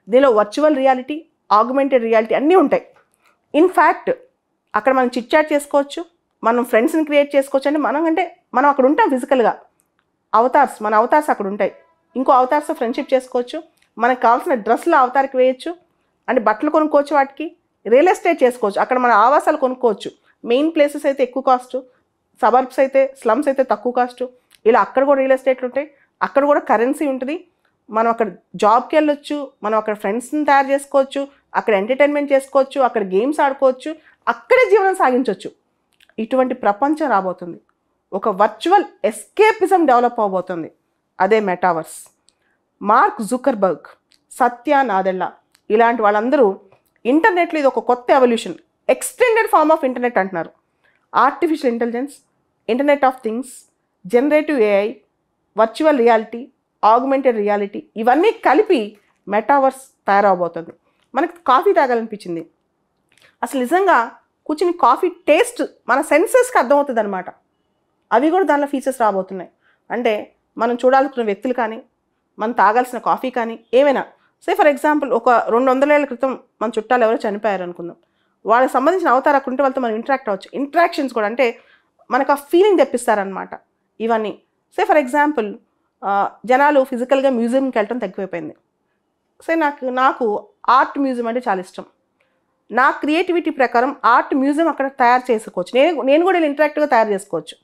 దీనిలో virtual reality, augmented reality అన్నీ ఉంటాయి. ఇన్ఫ్యాక్ట్ అక్కడ మనం చిట్ చాట్ చేసుకోవచ్చు, మనం ఫ్రెండ్స్ని క్రియేట్ చేసుకోవచ్చు. అంటే మనం అక్కడ ఉంటాం ఫిజికల్గా. మన అవతార్స్ అక్కడ ఉంటాయి. ఇంకో అవతార్స్తో ఫ్రెండ్షిప్ చేసుకోవచ్చు. మనకు కావాల్సిన డ్రెస్సులు అవతారికి వేయచ్చు. అంటే బట్టలు కొనుక్కోవచ్చు, వాటికి రియల్ ఎస్టేట్ చేసుకోవచ్చు. అక్కడ మన ఆవాసాలు కొనుక్కోవచ్చు. మెయిన్ ప్లేసెస్ అయితే ఎక్కువ కాస్ట్, సబర్బ్స్ అయితే, స్లమ్స్ అయితే తక్కువ కాస్ట్. ఇలా అక్కడ కూడా రియల్ ఎస్టేట్లు ఉంటాయి. అక్కడ కూడా కరెన్సీ ఉంటుంది. మనం అక్కడ జాబ్కి వెళ్ళొచ్చు, మనం అక్కడ ఫ్రెండ్స్ని తయారు చేసుకోవచ్చు, అక్కడ ఎంటర్టైన్మెంట్ చేసుకోవచ్చు, అక్కడ గేమ్స్ ఆడుకోవచ్చు, అక్కడే జీవనం సాగించవచ్చు. ఇటువంటి ప్రపంచం రాబోతుంది. ఒక వర్చువల్ ఎస్కేపిజం డెవలప్ అవబోతుంది. అదే metaverse. Mark Zuckerberg, Satya Nadella ఇలాంటి వాళ్ళందరూ ఇంటర్నెట్లో ఇది ఒక కొత్త evolution, extended form of internet అంటున్నారు. Artificial intelligence, internet of things, generative AI, virtual reality, augmented reality ఇవన్నీ కలిపి మెటావర్స్ తయారవబోతుంది. మనకి కాఫీ తాగాలనిపించింది, అసలు నిజంగా కూర్చుని కాఫీ టేస్ట్ మన సెన్సెస్కి అర్థమవుతుంది అనమాట. అవి కూడా దానిలో ఫీచర్స్ రాబోతున్నాయి. అంటే మనం చూడాలనుకున్న వ్యక్తులు కానీ, మనం తాగాల్సిన కాఫీ కానీ ఏమైనా, ఫర్ ఎగ్జాంపుల్ ఒక 200 ఏళ్ల క్రితం మన చుట్టాలు ఎవరో చనిపోయారు అనుకుందాం. వాళ్ళకి సంబంధించిన అవతారం అక్కడ ఉంటే వాళ్ళతో మనం ఇంటరాక్ట్ అవ్వచ్చు. ఇంటరాక్షన్స్ కూడా అంటే మనకు ఆ ఫీలింగ్ తెప్పిస్తారనమాట ఇవన్నీ. ఫర్ ఎగ్జాంపుల్ జనాలు ఫిజికల్గా మ్యూజియంకి వెళ్ళటం తగ్గిపోయింది. నాకు ఆర్ట్ మ్యూజియం అంటే చాలా ఇష్టం. నా క్రియేటివిటీ ప్రకారం ఆర్ట్ మ్యూజియం అక్కడ తయారు చేసుకోవచ్చు. నేను కూడా ఇంటరాక్టివ్గా తయారు చేసుకోవచ్చు.